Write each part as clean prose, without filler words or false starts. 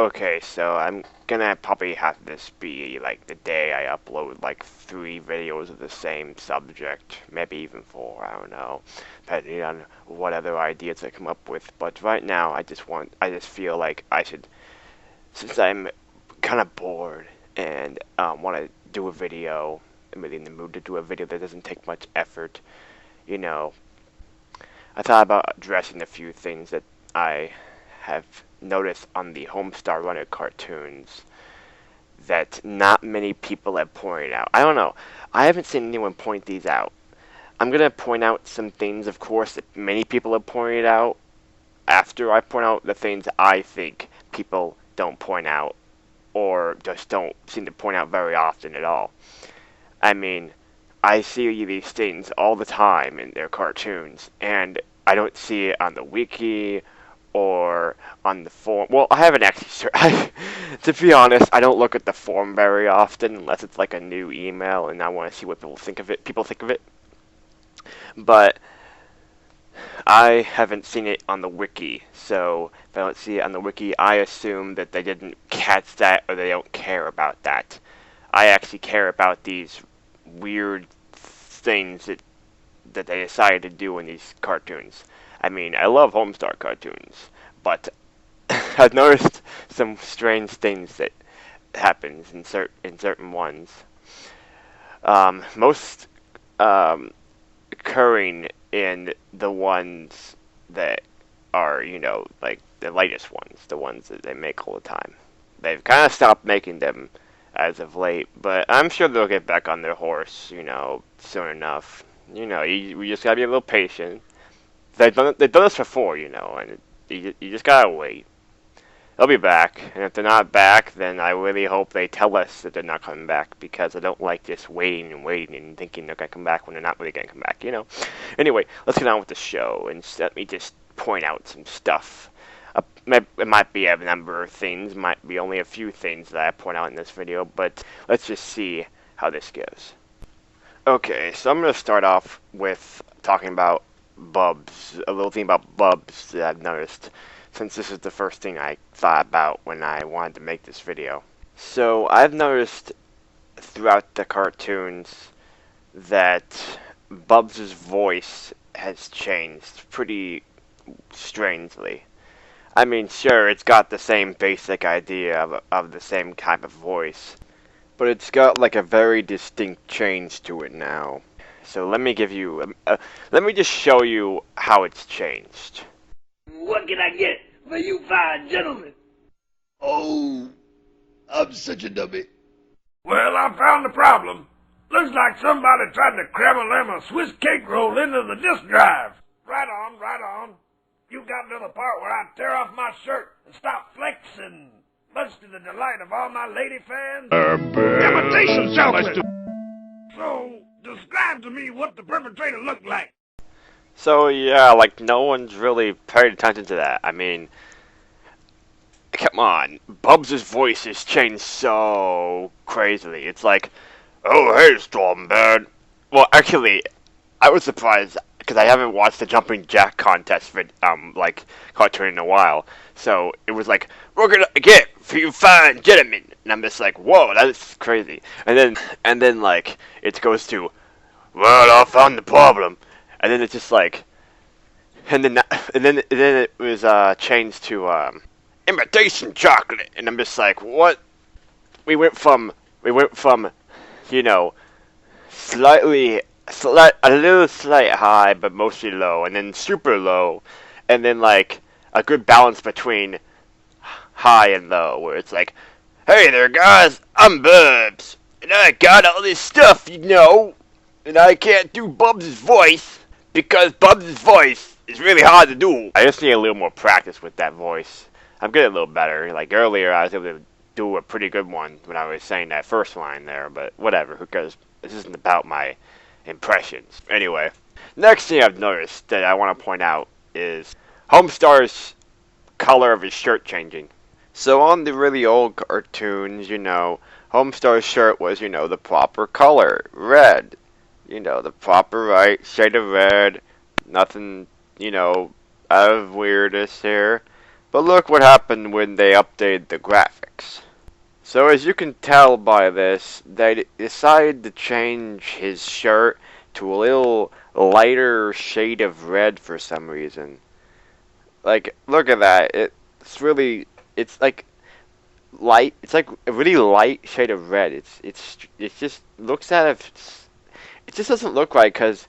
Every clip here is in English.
Okay, so I'm gonna probably have this be like the day I upload like 3 videos of the same subject, maybe even 4, I don't know, depending on what other ideas I come up with. But right now, I just feel like I should, since I'm kind of bored and want to do a video, I'm really in the mood to do a video that doesn't take much effort, you know, I thought about addressing a few things that I have noticed on the Homestar Runner cartoons that not many people have pointed out. I don't know. I haven't seen anyone point these out. I'm going to point out some things, of course, that many people have pointed out after I point out the things I think people don't point out or just don't seem to point out very often at all. I mean, I see these things all the time in their cartoons, and I don't see it on the wiki or on the forum. Well, I haven't actually. To be honest, I don't look at the forum very often unless it's like a new email and I want to see what people think of it. But I haven't seen it on the wiki, so if I don't see it on the wiki, I assume that they didn't catch that or they don't care about that. I actually care about these weird things that they decided to do in these cartoons. I mean, I love Homestar cartoons, but I've noticed some strange things that happens in certain ones. Most occurring in the ones that are, like the latest ones, the ones that they make all the time. They've kind of stopped making them as of late, but I'm sure they'll get back on their horse, soon enough. We just gotta be a little patient. They've done this before, and you just gotta wait. They'll be back, and if they're not back, then I really hope they tell us that they're not coming back, because I don't like just waiting and thinking they're gonna come back when they're not really gonna come back, Anyway, let's get on with the show, and let me just point out some stuff. It might be a number of things, might be only a few things that I point out in this video, but let's just see how this goes. Okay, so I'm going to start off with talking about Bubs, a little thing about Bubs that I've noticed, since this is the first thing I thought about when I wanted to make this video. So I've noticed throughout the cartoons that Bubs' voice has changed pretty strangely. I mean, sure, it's got the same basic idea of the same type of voice, but it's got like a very distinct change to it now. So let me just show you how it's changed. What can I get for you fine gentlemen? Oh, I'm such a dummy. Well, I found the problem. Looks like somebody tried to cram a Swiss cake roll into the disk drive. Right on. You got to the part where I tear off my shirt and stop flexing, much to the delight of all my lady fans. Imitation chocolate. So, describe to me what the perpetrator looked like. So yeah, like no one's really paid attention to that. I mean, come on, Bubs' voice has changed so crazily. It's like, oh hey Stormbird. Well, actually, I was surprised because I haven't watched the jumping jack contest cartoon in a while. So it was like, we're gonna get for you fine gentlemen, and I'm just like, whoa, that's crazy. And then like it goes to, well, I found the problem, and then it's just like, and then it was changed to imitation chocolate, and I'm just like, what? We went from a little slight high, but mostly low, and then super low, and then like a good balance between high and low, where it's like, hey there guys, I'm Bubs, and I got all this stuff, and I can't do Bubs' voice, because Bubs' voice is really hard to do. I just need a little more practice with that voice. I'm getting a little better. Like earlier, I was able to do a pretty good one when I was saying that first line there, but whatever, because this isn't about my impressions. Anyway, next thing I've noticed that I want to point out is Homestar's color of his shirt changing. So on the really old cartoons, Homestar's shirt was, the proper color, red. The proper right shade of red. Nothing, out of weirdness here. But look what happened when they updated the graphics. So as you can tell by this, they decided to change his shirt to a little lighter shade of red for some reason. Like, look at that. It's like light. It's like a really light shade of red. It just looks at it just doesn't look right because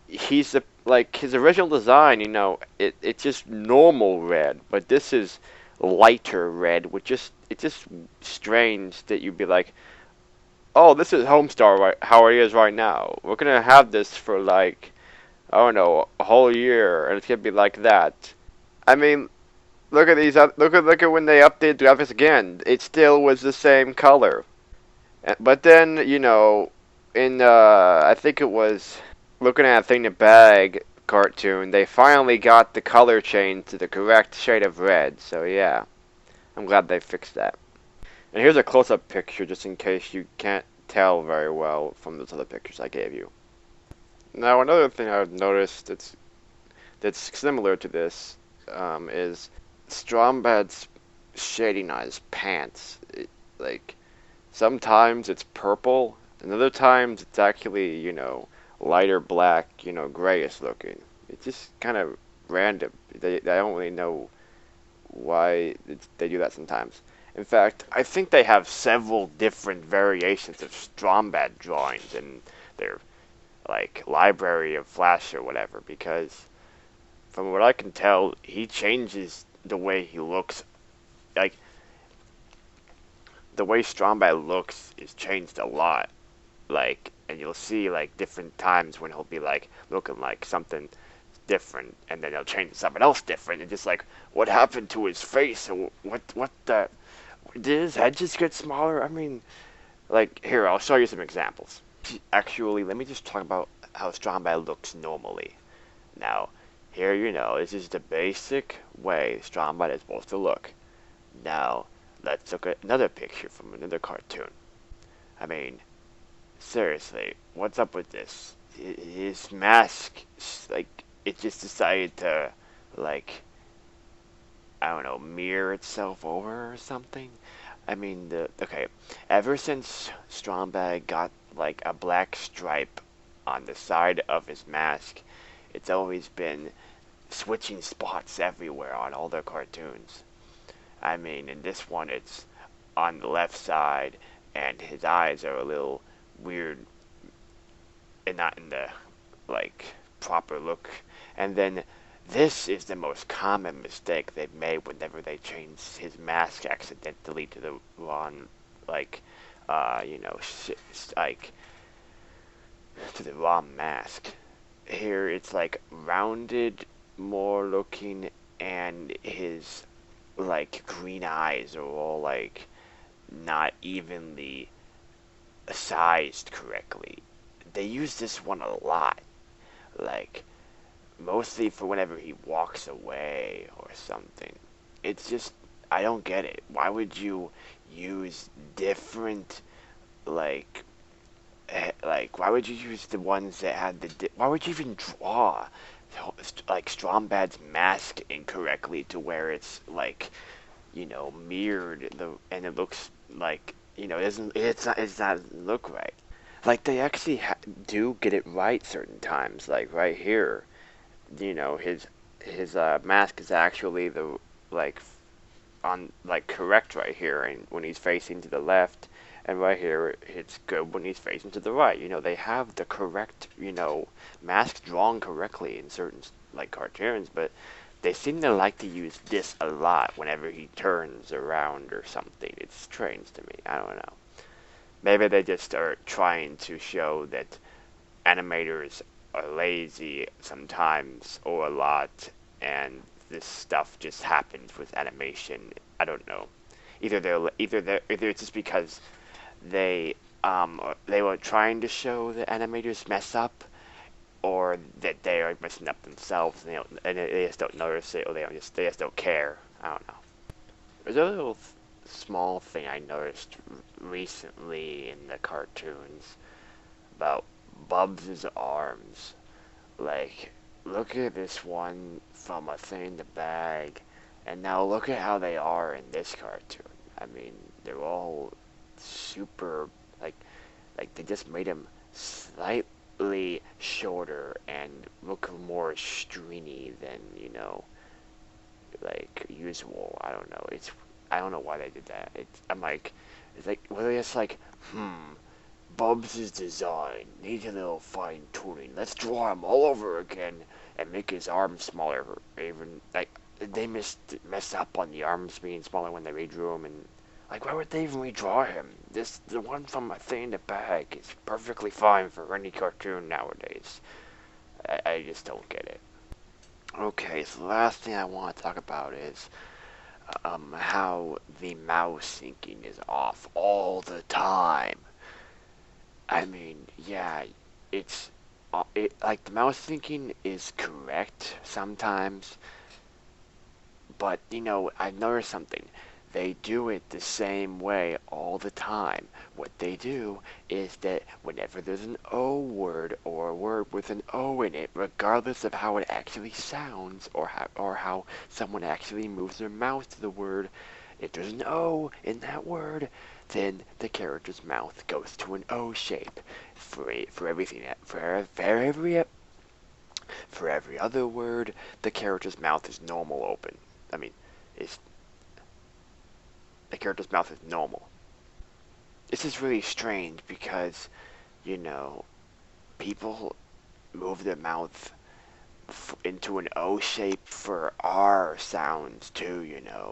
he's like his original design. It's just normal red, but this is lighter red, which it's just strange that you'd be like, oh, this is Homestar right how it is right now. We're gonna have this for like I don't know a whole year, and it's gonna be like that. I mean, look at these. Look at when they updated the graphics again. It still was the same color. But then, in I think it was looking at a thing to bag cartoon, they finally got the color change to the correct shade of red. So yeah, I'm glad they fixed that. And here's a close-up picture, just in case you can't tell very well from those other pictures I gave you. Now, another thing I've noticed that's similar to this is Strombad's shading on his pants. Like sometimes it's purple, and other times it's actually, lighter black, grayish looking. It's just kind of random. I don't really know why they do that sometimes. In fact, I think they have several different variations of Strombad drawings in their like library of Flash or whatever, because from what I can tell, he changes the way he looks. Like the way Strombad looks is changed a lot. Like, and you'll see like different times when he'll be like looking like something different, and then he'll change to something else different, and just like what happened to his face, and what the did his head just get smaller? I mean, like here I'll show you some examples. Actually, let me just talk about how Strombad looks normally. Now, here this is the basic way Strombad is supposed to look. Now, let's look at another picture from another cartoon. I mean, seriously, what's up with this? His mask, like, it just decided to, like, I don't know, mirror itself over or something? I mean, okay, ever since Strombad got, like, a black stripe on the side of his mask, it's always been switching spots everywhere on all their cartoons. I mean, in this one, it's on the left side, and his eyes are a little weird, and not in the like proper look. And then this is the most common mistake they've made whenever they change his mask accidentally to the wrong, like, like to the wrong mask. Here it's like rounded more looking, and his like green eyes are all like not evenly sized correctly. They use this one a lot, like mostly for whenever he walks away or something. It's just I don't get it. Why would you use different like why would you use the ones that had why would you even draw like Strombad's mask incorrectly to where it's like mirrored and it looks like it doesn't it's not look right. Like they actually do get it right certain times, like right here. His mask is actually the like on like correct right here, and when he's facing to the left, and right here it's good when he's facing to the right. They have the correct mask drawn correctly in certain like cartoons, but they seem to like to use this a lot whenever he turns around or something. It's strange to me. I don't know. Maybe they just are trying to show that animators are lazy sometimes or a lot, and this stuff just happens with animation. I don't know. Either it's just because they were trying to show that animators mess up, or that they are messing up themselves, and they just don't notice it, or they just don't care. I don't know. There's a little small thing I noticed recently in the cartoons about Bubs' arms. Like, look at this one from A Thing in the Bag, And now look at how they are in this cartoon. I mean, they're all super like they just made them slightly shorter and look more stringy than like usual. I don't know. I don't know why they did that. It's like were they just like Bubs' design needs a little fine tuning. Let's draw him all over again and make his arms smaller. Even like they messed up on the arms being smaller when they redrew him, and like why would they even redraw him? The one from A Thing in the Bag is perfectly fine for any cartoon nowadays. I just don't get it. Okay, so the last thing I want to talk about is how the mouse syncing is off all the time. I mean, yeah, like the mouse thinking is correct sometimes, but I've noticed something. They do it the same way all the time. What they do is that whenever there's an O word or a word with an O in it, regardless of how it actually sounds or how someone actually moves their mouth to the word, if there's an O in that word, then the character's mouth goes to an O shape. For everything for every other word, the character's mouth is normal open. I mean, it's the character's mouth is normal. This is really strange because, you know, people move their mouth into an O shape for R sounds too.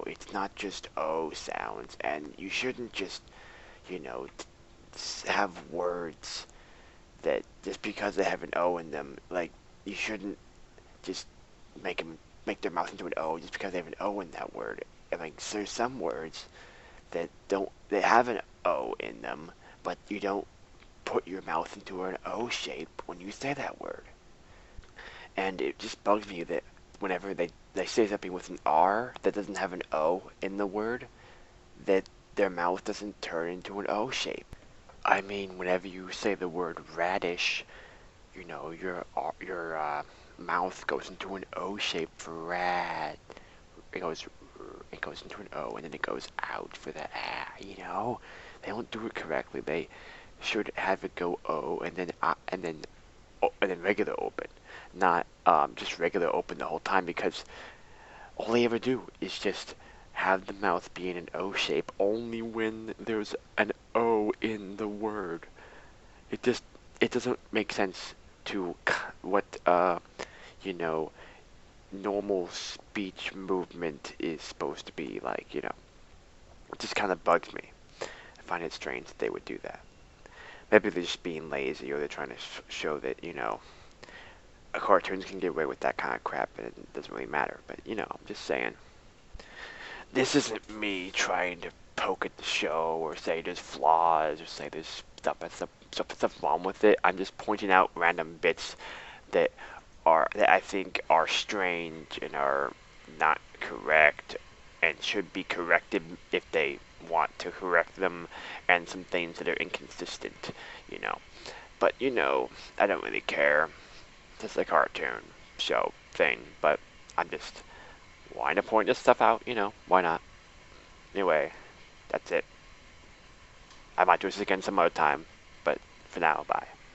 It's not just O sounds, and you shouldn't just, you know, have words that just because they have an O in them, like, you shouldn't just make their mouth into an O just because they have an O in that word. And like, so there's some words they have an O in them, but you don't put your mouth into an O shape when you say that word. And it just bugs me that whenever they say something with an R that doesn't have an O in the word, that their mouth doesn't turn into an O shape. I mean, whenever you say the word radish, your mouth goes into an O shape for rad. It goes it goes into an O and then it goes out for the ah. They don't do it correctly. They should have it go O and then regular open, not just regular open the whole time, because all they ever do is just have the mouth be in an O shape only when there's an O in the word. It doesn't make sense to what you know normal speech movement is supposed to be like. It just kind of bugs me. I find it strange that they would do that. Maybe they're just being lazy, or they're trying to show that cartoons can get away with that kind of crap and it doesn't really matter. But I'm just saying. This isn't me trying to poke at the show or say there's flaws or say there's stuff wrong with it. I'm just pointing out random bits that that I think are strange and are not correct and should be corrected if they want to correct them, and some things that are inconsistent. But I don't really care. It's a cartoon show thing, but I'm just wanting to point this stuff out. Why not? Anyway, that's it. I might do this again some other time, but for now, bye.